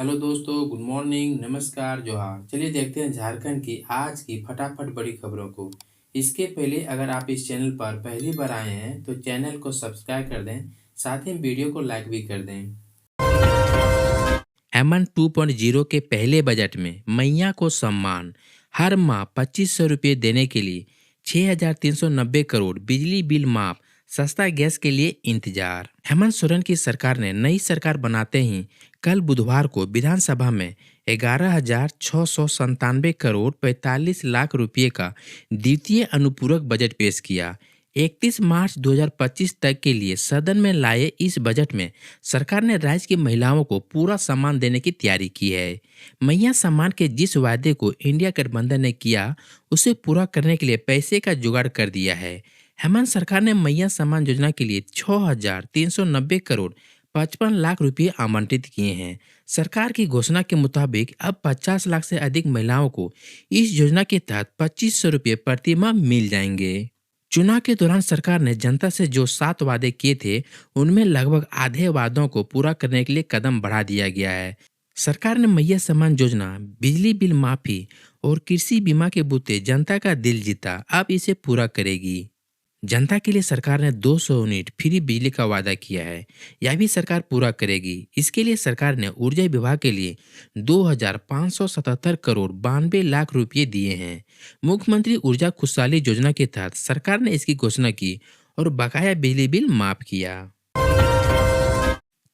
Hello दोस्तों, good morning, नमस्कार, जोहार। चलिए देखते हैं झारखंड की आज की फटाफट बड़ी खबरों को। इसके पहले अगर आप इस चैनल पर पहली बार आए हैं तो चैनल को सब्सक्राइब कर दें, साथ ही वीडियो को लाइक भी कर दें। एमन 2.0 के पहले बजट में मैया को सम्मान, हर माह 2500 रुपये देने के लिए 6,390 करोड़, बिजली बिल माफ, सस्ता गैस के लिए इंतजार। हेमंत सोरेन की सरकार ने नई सरकार बनाते ही कल बुधवार को विधानसभा में 11,697 करोड़ 45 लाख रुपये का द्वितीय अनुपूरक बजट पेश किया। 31 मार्च 2025 तक के लिए सदन में लाए इस बजट में सरकार ने राज्य की महिलाओं को पूरा सम्मान देने की तैयारी की है। मैया सम्मान के जिस वायदे को इंडिया गठबंधन ने किया, उसे पूरा करने के लिए पैसे का जुगाड़ कर दिया है। हेमंत सरकार ने मैया सम्मान योजना के लिए 6,390 करोड़ 55 लाख रुपए आवंटित किए हैं। सरकार की घोषणा के मुताबिक अब 50 लाख से अधिक महिलाओं को इस योजना के तहत 2500 रुपये प्रति माह मिल जाएंगे। चुनाव के दौरान सरकार ने जनता से जो 7 वादे किए थे, उनमें लगभग आधे वादों को पूरा करने के लिए कदम बढ़ा दिया गया है। सरकार ने मैया सम्मान योजना, बिजली बिल माफी और कृषि बीमा के बूते जनता का दिल जीता, अब इसे पूरा करेगी। जनता के लिए सरकार ने 200 यूनिट फ्री बिजली का वादा किया है, यह भी सरकार पूरा करेगी। इसके लिए सरकार ने ऊर्जा विभाग के लिए 2,577 करोड़ 92 लाख रुपए दिए हैं। मुख्यमंत्री ऊर्जा खुशहाली योजना के तहत सरकार ने इसकी घोषणा की और बकाया बिजली बिल माफ किया।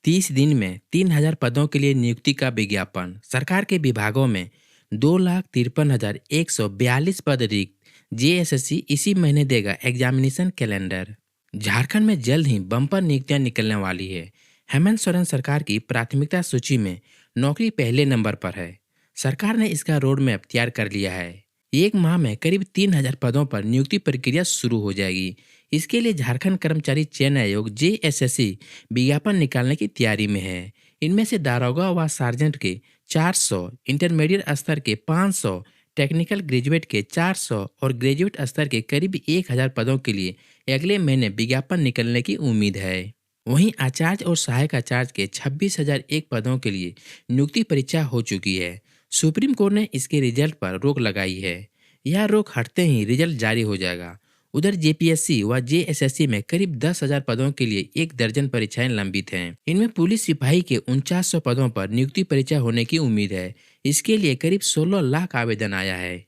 30 दिन में 3,000 पदों के लिए नियुक्ति का विज्ञापन। सरकार के विभागों में 2,53,142 पद रिक्त। जेएसएससी इसी महीने देगा एग्जामिनेशन कैलेंडर। झारखंड में जल्द ही बम्पर नियुक्तियां निकलने वाली है। हेमंत सोरेन सरकार की प्राथमिकता सूची में नौकरी पहले नंबर पर है। सरकार ने इसका रोड मैप तैयार कर लिया है। एक माह में करीब 3,000 पदों पर नियुक्ति प्रक्रिया शुरू हो जाएगी। इसके लिए झारखंड कर्मचारी चयन आयोग जेएसएससी विज्ञापन निकालने की तैयारी में है। इनमें से दारोगा व सार्जेंट के 400, इंटरमीडिएट स्तर के 500, टेक्निकल ग्रेजुएट के 400 और ग्रेजुएट स्तर के करीब 1,000 पदों के लिए अगले महीने विज्ञापन निकलने की उम्मीद है। वहीं आचार्य और सहायक आचार्य के 26,001 पदों के लिए नियुक्ति परीक्षा हो चुकी है। सुप्रीम कोर्ट ने इसके रिजल्ट पर रोक लगाई है। यह रोक हटते ही रिजल्ट जारी हो जाएगा। उधर जेपीएससी व जेएसएससी में करीब 10,000 पदों के लिए 1 दर्जन परीक्षाएं लंबित हैं। इनमें पुलिस सिपाही के 4900 पदों पर नियुक्ति परीक्षा होने की उम्मीद है। इसके लिए करीब 16 लाख आवेदन आया है।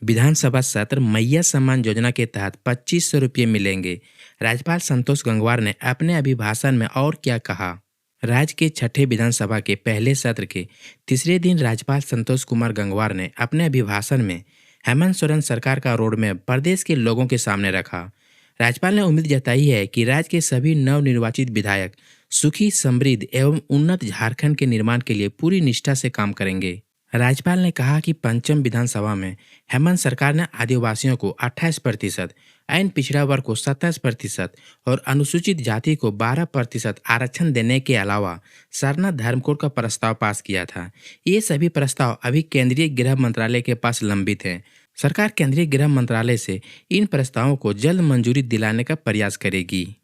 विधानसभा सत्र मैया सम्मान योजना के तहत 2500 रुपये मिलेंगे। राज्यपाल संतोष गंगवार ने अपने अभिभाषण में और क्या कहा। राज्य के छठे विधानसभा के पहले सत्र के तीसरे दिन राज्यपाल संतोष कुमार गंगवार ने अपने अभिभाषण में हेमंत सोरेन सरकार का रोड मैप प्रदेश के लोगों के सामने रखा। राज्यपाल ने उम्मीद जताई है कि राज्य के सभी नवनिर्वाचित विधायक सुखी, समृद्ध एवं उन्नत झारखंड के निर्माण के लिए पूरी निष्ठा से काम करेंगे। राज्यपाल ने कहा कि पंचम विधानसभा में हेमंत सरकार ने आदिवासियों को 28%, ऐन पिछड़ा वर्ग को 27% और अनुसूचित जाति को 12% आरक्षण देने के अलावा सरना धर्म कोड का प्रस्ताव पास किया था। ये सभी प्रस्ताव अभी केंद्रीय गृह मंत्रालय के पास लंबित हैं। सरकार केंद्रीय गृह मंत्रालय से इन प्रस्तावों को जल्द मंजूरी दिलाने का प्रयास करेगी।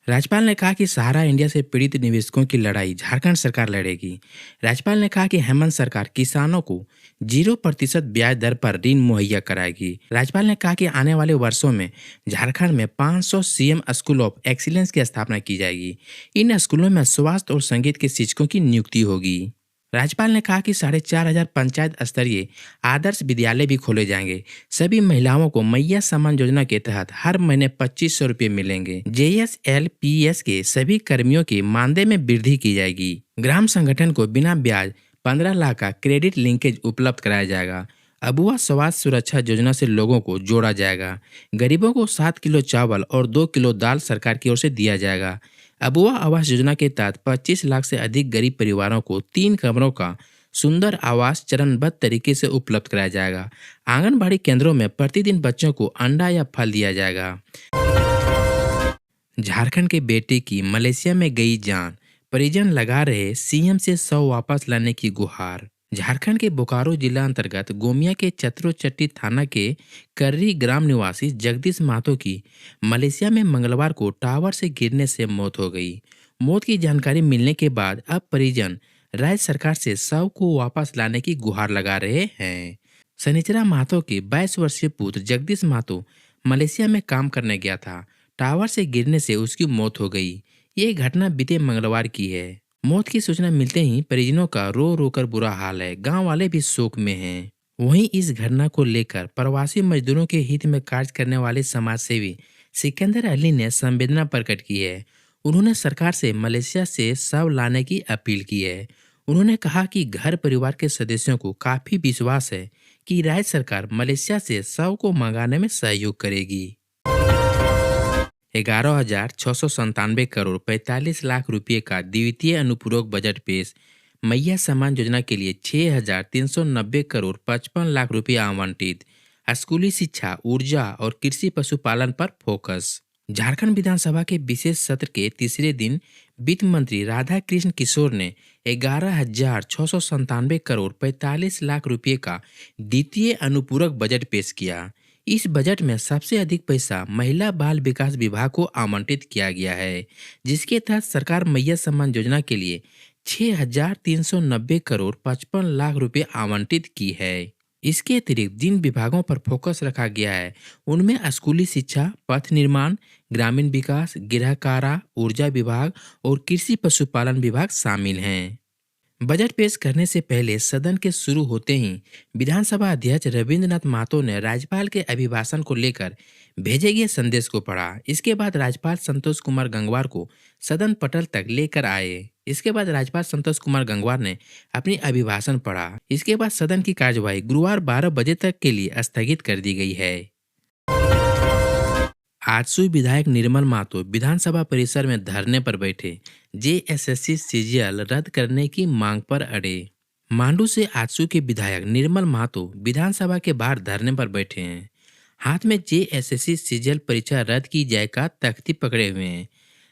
राज्यपाल ने कहा कि सहारा इंडिया से पीड़ित निवेशकों की लड़ाई झारखंड सरकार लड़ेगी। राज्यपाल ने कहा कि हेमंत सरकार किसानों को 0% ब्याज दर पर ऋण मुहैया कराएगी। राज्यपाल ने कहा कि आने वाले वर्षों में झारखंड में 500 सीएम स्कूल ऑफ एक्सीलेंस की स्थापना की जाएगी। इन स्कूलों में स्वास्थ्य और संगीत के शिक्षकों की नियुक्ति होगी। राज्यपाल ने कहा कि 4,500 पंचायत स्तरीय आदर्श विद्यालय भी खोले जाएंगे। सभी महिलाओं को मैया सम्मान योजना के तहत हर महीने 2500 रुपये मिलेंगे। जेएसएलपीएस के सभी कर्मियों के मानदेय में वृद्धि की जाएगी। ग्राम संगठन को बिना ब्याज 15 लाख का क्रेडिट लिंकेज उपलब्ध कराया जाएगा। अबुआ स्वास्थ्य सुरक्षा योजना से लोगों को जोड़ा जाएगा। गरीबों को 7 किलो चावल और 2 किलो दाल सरकार की ओर से दिया जाएगा। अबुआ आवास योजना के तहत 25 लाख से अधिक गरीब परिवारों को 3 कमरों का सुंदर आवास चरणबद्ध तरीके से उपलब्ध कराया जाएगा। आंगनबाड़ी केंद्रों में प्रतिदिन बच्चों को अंडा या फल दिया जाएगा। झारखंड के बेटे की मलेशिया में गई जान, परिजन लगा रहे सीएम से शव वापस लाने की गुहार। झारखंड के बोकारो जिला अंतर्गत गोमिया के चतरोचट्टी थाना के कर्री ग्राम निवासी जगदीश महतो की मलेशिया में मंगलवार को टावर से गिरने से मौत हो गई। मौत की जानकारी मिलने के बाद अब परिजन राज्य सरकार से शव को वापस लाने की गुहार लगा रहे हैं। शनिचरा महतो के 22 वर्षीय पुत्र जगदीश महतो मलेशिया में काम करने गया था। टावर से गिरने से उसकी मौत हो गई। ये घटना बीते मंगलवार की है। मौत की सूचना मिलते ही परिजनों का रो रो कर बुरा हाल है। गांव वाले भी शोक में हैं। वहीं इस घटना को लेकर प्रवासी मजदूरों के हित में कार्य करने वाले समाज सेवी सिकंदर अली ने संवेदना प्रकट की है। उन्होंने सरकार से मलेशिया से शव लाने की अपील की है। उन्होंने कहा कि घर परिवार के सदस्यों को काफी विश्वास है कि राज्य सरकार मलेशिया से शव को मंगाने में सहयोग करेगी। 11,697 करोड़ 45 लाख रुपए का द्वितीय अनुपूरक बजट पेश। मैया सम्मान योजना के लिए 6,390 करोड़ 55 लाख रुपए आवंटित। स्कूली शिक्षा, ऊर्जा और कृषि पशुपालन पर फोकस। झारखंड विधानसभा के विशेष सत्र के तीसरे दिन वित्त मंत्री राधा कृष्ण किशोर ने 11,697 करोड़ 45 लाख रुपए का द्वितीय अनुपूरक बजट पेश किया। इस बजट में सबसे अधिक पैसा महिला बाल विकास विभाग को आवंटित किया गया है, जिसके तहत सरकार मैया सम्मान योजना के लिए 6,390 करोड़ 55 लाख रुपए आवंटित की है। इसके अतिरिक्त जिन विभागों पर फोकस रखा गया है उनमें स्कूली शिक्षा, पथ निर्माण, ग्रामीण विकास, गृह कारा, ऊर्जा विभाग और कृषि पशुपालन विभाग शामिल हैं। बजट पेश करने से पहले सदन के शुरू होते ही विधानसभा अध्यक्ष रविंद्रनाथ महतो ने राज्यपाल के अभिभाषण को लेकर भेजे गए संदेश को पढ़ा। इसके बाद राज्यपाल संतोष कुमार गंगवार को सदन पटल तक लेकर आए। इसके बाद राज्यपाल संतोष कुमार गंगवार ने अपनी अभिभाषण पढ़ा। इसके बाद सदन की कार्यवाही गुरुवार 12 बजे तक के लिए स्थगित कर दी गई है। आजसू विधायक निर्मल महतो विधानसभा परिसर में धरने पर बैठे। जेएसएससी सीजीएल रद्द करने की मांग पर अड़े। मांडू से आजसू के विधायक निर्मल महतो विधानसभा के बाहर धरने पर बैठे हैं। हाथ में जेएसएससी सीजीएल परीक्षा रद्द की जाए का तख्ती पकड़े हुए हैं।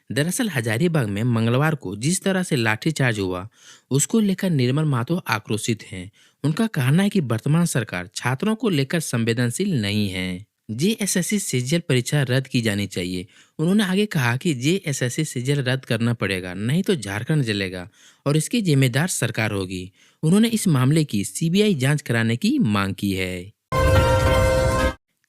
दरअसल हजारीबाग में मंगलवार को जिस तरह से लाठीचार्ज हुआ उसको लेकर निर्मल महतो आक्रोशित हैं। उनका कहना है कि वर्तमान सरकार छात्रों को लेकर संवेदनशील नहीं है। जेएसएससी सीजीएल परीक्षा रद्द की जानी चाहिए। उन्होंने आगे कहा कि जेएसएससी सीजीएल रद्द करना पड़ेगा, नहीं तो झारखंड जलेगा और इसकी जिम्मेदार सरकार होगी। उन्होंने इस मामले की सीबीआई जांच कराने की मांग की है।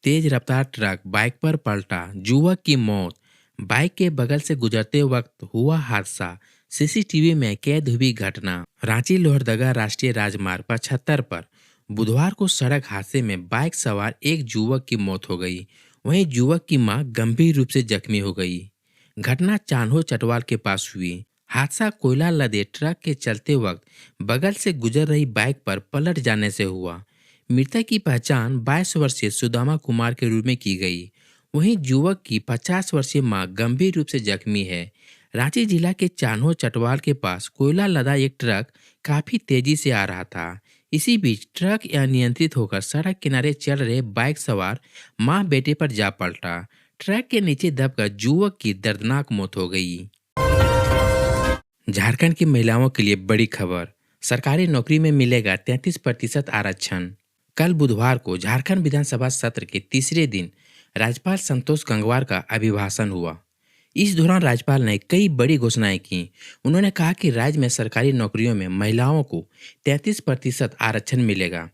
तेज रफ्तार ट्रक बाइक पर पलटा, युवक की मौत। बाइक के बगल से गुजरते वक्त हुआ हादसा, सीसीटीवी में कैद हुई घटना। रांची लोहरदगा राष्ट्रीय राजमार्ग 75 पर बुधवार को सड़क हादसे में बाइक सवार एक युवक की मौत हो गई। वहीं युवक की मां गंभीर रूप से जख्मी हो गई। घटना चान्हो चटवाल के पास हुई। हादसा कोयला लदे ट्रक के चलते वक्त बगल से गुजर रही बाइक पर पलट जाने से हुआ। मृतक की पहचान 22 वर्षीय सुदामा कुमार के रूप में की गई। वहीं युवक की 50 वर्षीय मां गंभीर रूप से जख्मी है। रांची जिला के चान्हो चटवाल के पास कोयला लदा एक ट्रक काफी तेजी से आ रहा था। इसी बीच ट्रक अनियंत्रित होकर सड़क किनारे चल रहे बाइक सवार मां बेटे पर जा पलटा। ट्रक के नीचे दबकर युवक की दर्दनाक मौत हो गई। झारखंड की महिलाओं के लिए बड़ी खबर, सरकारी नौकरी में मिलेगा 33% आरक्षण। कल बुधवार को झारखंड विधानसभा सत्र के तीसरे दिन राज्यपाल संतोष गंगवार का अभिभाषण हुआ। इस दौरान राज्यपाल ने कई बड़ी घोषणाएं की। उन्होंने कहा कि राज्य में सरकारी नौकरियों में महिलाओं को 33% आरक्षण मिलेगा।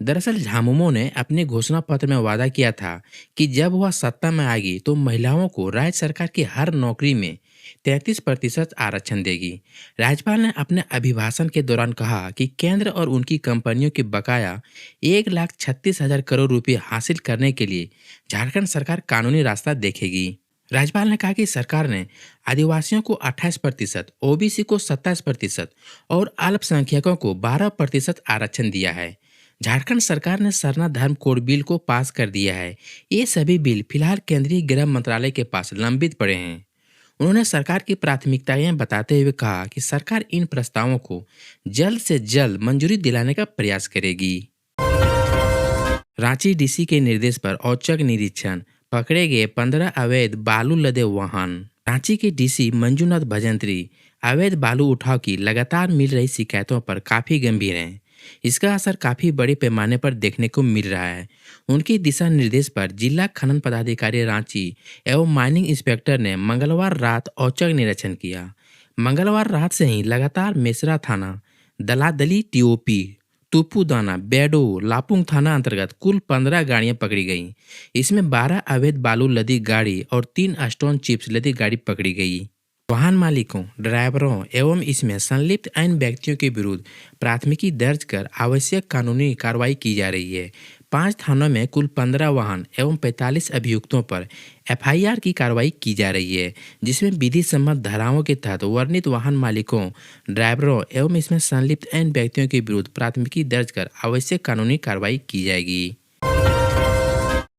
दरअसल झामुमो ने अपने घोषणा पत्र में वादा किया था कि जब वह सत्ता में आएगी तो महिलाओं को राज्य सरकार की हर नौकरी में 33% आरक्षण देगी। राज्यपाल ने अपने अभिभाषण के दौरान कहा कि केंद्र और उनकी कंपनियों की बकाया 1,36,000 करोड़ रुपए हासिल करने के लिए झारखंड सरकार कानूनी रास्ता देखेगी। राज्यपाल ने कहा कि सरकार ने आदिवासियों को 28%, ओबीसी को 27% और अल्पसंख्यकों को 12% आरक्षण दिया है। झारखंड सरकार ने सरना धर्म कोड बिल को पास कर दिया है। ये सभी बिल फिलहाल केंद्रीय गृह मंत्रालय के पास लंबित पड़े हैं। उन्होंने सरकार की प्राथमिकताएं बताते हुए कहा कि सरकार इन प्रस्तावों को जल्द से जल्द मंजूरी दिलाने का प्रयास करेगी। रांची डीसी के निर्देश पर औचक निरीक्षण, पकड़े गए 15 अवैध बालू लदे वाहन। रांची के डीसी मंजूनाथ भजंत्री अवैध बालू उठाव की लगातार मिल रही शिकायतों पर काफी गंभीर हैं। इसका असर काफी बड़े पैमाने पर देखने को मिल रहा है। उनके दिशा निर्देश पर जिला खनन पदाधिकारी रांची एवं माइनिंग इंस्पेक्टर ने मंगलवार रात औचक निरीक्षण किया। मंगलवार रात से ही लगातार मेसरा थाना, दलादली टीओपी, तुपुदाना, बेडो, लापुंग थाना अंतर्गत कुल 15 गाड़ियां पकड़ी गईं। इसमें 12 अवैध बालू लदी गाड़ी और 3 स्टोन चिप्स लदी गाड़ी पकड़ी गई। वाहन मालिकों, ड्राइवरों एवं इसमें संलिप्त अन्य व्यक्तियों के विरुद्ध प्राथमिकी दर्ज कर आवश्यक कानूनी कार्रवाई की जा रही है। 5 थानों में कुल 15 वाहन एवं 45 अभियुक्तों पर एफआईआर की कार्रवाई की जा रही है, जिसमें विधि सम्मत धाराओं के तहत वर्णित वाहन मालिकों, ड्राइवरों एवं इसमें संलिप्त अन्य व्यक्तियों के विरुद्ध प्राथमिकी दर्ज कर आवश्यक कानूनी कार्रवाई की जाएगी।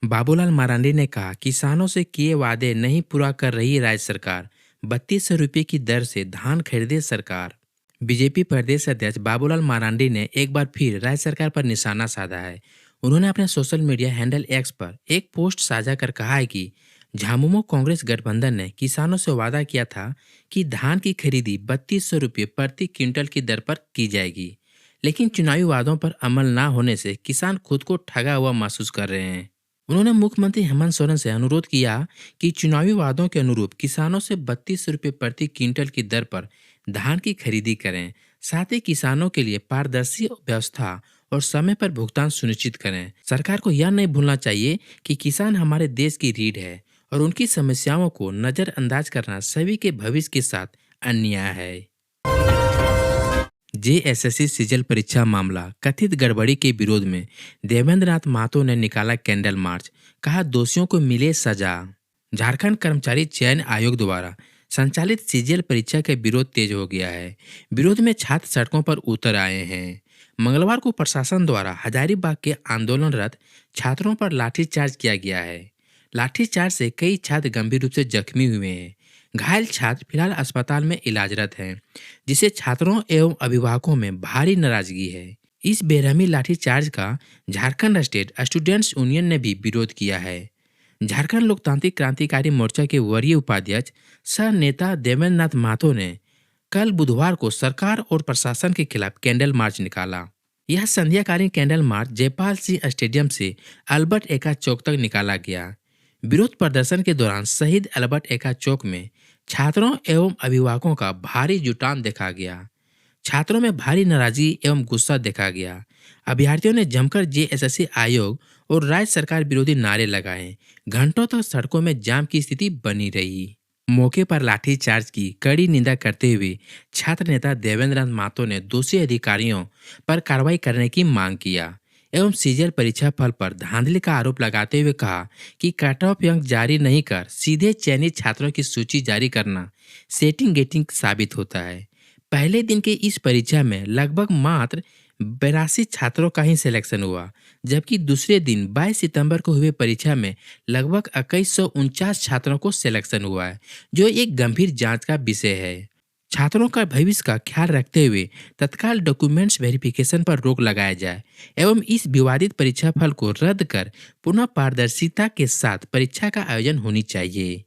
बाबूलाल मरांडी ने कहा, किसानों से किए वादे नहीं पूरा कर रही राज्य सरकार, 3200 रुपये की दर से धान खरीदे सरकार। बीजेपी प्रदेश अध्यक्ष बाबूलाल मरांडी ने एक बार फिर राज्य सरकार पर निशाना साधा है। उन्होंने अपने सोशल मीडिया हैंडल एक्स पर एक पोस्ट साझा कर कहा है कि झामुमो कांग्रेस गठबंधन ने किसानों से वादा किया था कि धान की खरीदी 3200 रुपये प्रति क्विंटल की दर पर की जाएगी, लेकिन चुनावी वादों पर अमल न होने से किसान खुद को ठगा हुआ महसूस कर रहे हैं। उन्होंने मुख्यमंत्री हेमंत सोरेन से अनुरोध किया कि चुनावी वादों के अनुरूप किसानों से 3200 रुपये प्रति क्विंटल की दर पर धान की खरीदी करें। साथ ही किसानों के लिए पारदर्शी व्यवस्था और समय पर भुगतान सुनिश्चित करें। सरकार को यह नहीं भूलना चाहिए कि किसान हमारे देश की रीढ़ है और उनकी समस्याओं को नजरअंदाज करना सभी के भविष्य के साथ अन्याय है। जेएसएससी सीजल परीक्षा मामला, कथित गड़बड़ी के विरोध में देवेंद्र नाथ महतो ने निकाला कैंडल मार्च, कहा दोषियों को मिले सजा। झारखंड कर्मचारी चयन आयोग द्वारा संचालित सीजीएल परीक्षा का विरोध तेज हो गया है। विरोध में छात्र सड़कों पर उतर आए हैं। मंगलवार को प्रशासन द्वारा हजारीबाग के आंदोलनरत छात्रों पर लाठीचार्ज किया गया है। लाठीचार्ज से कई छात्र गंभीर रूप से जख्मी हुए हैं। घायल छात्र फिलहाल अस्पताल में इलाजरत हैं, जिसे छात्रों एवं अभिभावकों में भारी नाराजगी है। इस बेरहमी लाठीचार्ज का झारखंड स्टेट स्टूडेंट्स यूनियन ने भी विरोध किया है। झारखंड लोकतांत्रिक क्रांतिकारी मोर्चा के वरीय उपाध्यक्ष सह नेता देवेंद्र नाथ महतो ने कल बुधवार को सरकार और प्रशासन के खिलाफ कैंडल मार्च निकाला। यह संध्याकालीन candle march Jaipal Singh stadium से अल्बर्ट एक्का चौक तक निकाला गया। विरोध प्रदर्शन के दौरान शहीद अल्बर्ट एक्का चौक में छात्रों एवं अभिभावकों का भारी जुटान देखा गया। छात्रों में भारी नाराजगी एवं गुस्सा देखा गया। अभ्यर्थियों ने जमकर जेएसएससी आयोग और राज्य सरकार विरोधी नारे लगाए। घंटों तक सड़कों में जाम की स्थिति बनी रही। मौके पर लाठीचार्ज की कड़ी निंदा करते हुए छात्र नेता देवेंद्र नाथ महतो ने दोषी अधिकारियों पर कार्रवाई करने की मांग किया एवं सीजीएल परीक्षा फल पर धांधली का आरोप लगाते हुए कहा कि कट ऑफ अंक जारी नहीं कर सीधे चयनित छात्रों की सूची जारी करना सेटिंग गेटिंग साबित होता है। पहले दिन के इस परीक्षा में लगभग मात्र 82 छात्रों का ही सिलेक्शन हुआ, जबकि दूसरे दिन 22 सितंबर को हुए परीक्षा में लगभग 2149 छात्रों को सिलेक्शन हुआ है, जो एक गंभीर जांच का विषय है। छात्रों का भविष्य का ख्याल रखते हुए तत्काल डॉक्यूमेंट्स वेरिफिकेशन पर रोक लगाया जाए एवं इस विवादित परीक्षा फल को रद्द कर पुनः पारदर्शिता के साथ परीक्षा का आयोजन होनी चाहिए।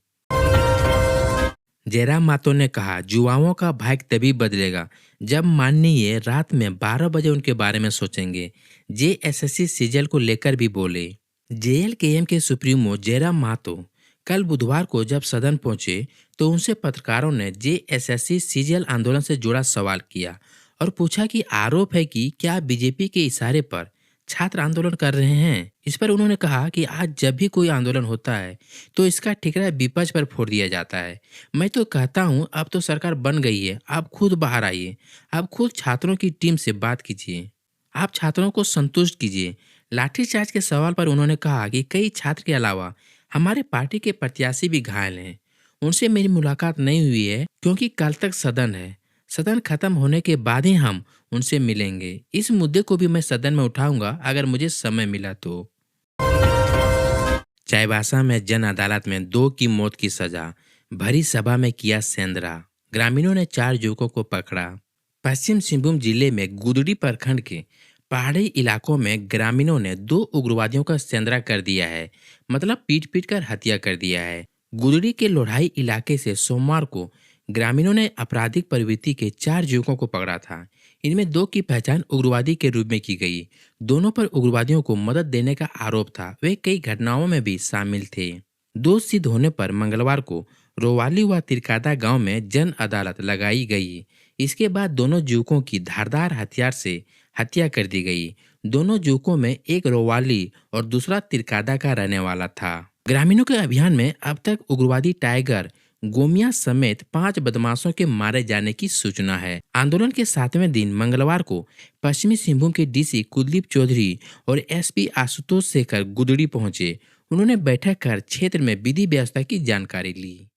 जयराम महतो ने कहा, युवाओं का भाग्य तभी बदलेगा जब माननीय रात में 12 बजे उनके बारे में सोचेंगे। जेएसएससी सीजीएल को लेकर भी बोले। जेएलकेएम के सुप्रीमो जयराम महतो कल बुधवार को जब सदन पहुंचे तो उनसे पत्रकारों ने जेएसएससी सीजीएल आंदोलन से जुड़ा सवाल किया और पूछा कि आरोप है कि क्या बीजेपी के इशारे पर छात्र आंदोलन कर रहे हैं। इस पर उन्होंने कहा कि आज जब भी कोई आंदोलन होता है तो इसका ठिकरा विपक्ष पर फोड़ दिया जाता है। मैं तो कहता हूं, अब तो सरकार बन गई है, आप खुद बाहर आइए, आप खुद छात्रों की टीम से बात कीजिए, आप छात्रों को संतुष्ट कीजिए। लाठीचार्ज के सवाल पर उन्होंने कहा कि कई छात्र के अलावा हमारे पार्टी के प्रत्याशी भी घायल हैं, उनसे मेरी मुलाकात नहीं हुई है क्योंकि कल तक सदन है। सदन खत्म होने के बाद ही हम उनसे मिलेंगे। इस मुद्दे को भी मैं सदन में उठाऊंगा अगर मुझे समय मिला तो। चाईबासा में जन अदालत में 2 की मौत की सजा, भरी सभा में किया सेंधरा। ग्रामीणों ने 4 युवकों को पकड़ा। पश्चिम सिंहभूम जिले में गुदड़ी प्रखंड के पहाड़ी इलाकों में ग्रामीणों ने 2 उग्रवादियों का सेंधरा कर दिया है, मतलब पीट कर हत्या कर दिया है। गुदड़ी के लोढ़ाई इलाके से सोमवार को ग्रामीणों ने आपराधिक प्रवृत्ति के 4 युवकों को पकड़ा था। इनमें 2 की पहचान उग्रवादी के रूप में की गई। दोनों पर उग्रवादियों को मदद देने का आरोप था। वे कई घटनाओं में भी शामिल थे। दोष सिद्ध होने पर मंगलवार को रोवाली व तिरकादा गांव में जन अदालत लगाई गई। इसके बाद दोनों युवकों की धारदार हथियार से हत्या कर दी गई। दोनों युवकों में एक रोवाली और दूसरा तिरकादा का रहने वाला था। ग्रामीणों के अभियान में अब तक उग्रवादी टाइगर गोमिया समेत 5 बदमाशों के मारे जाने की सूचना है। आंदोलन के 7वें दिन मंगलवार को पश्चिमी सिंहभूम के डीसी कुलदीप चौधरी और एसपी आशुतोष शेखर गुदड़ी पहुंचे। उन्होंने बैठक कर क्षेत्र में विधि व्यवस्था की जानकारी ली।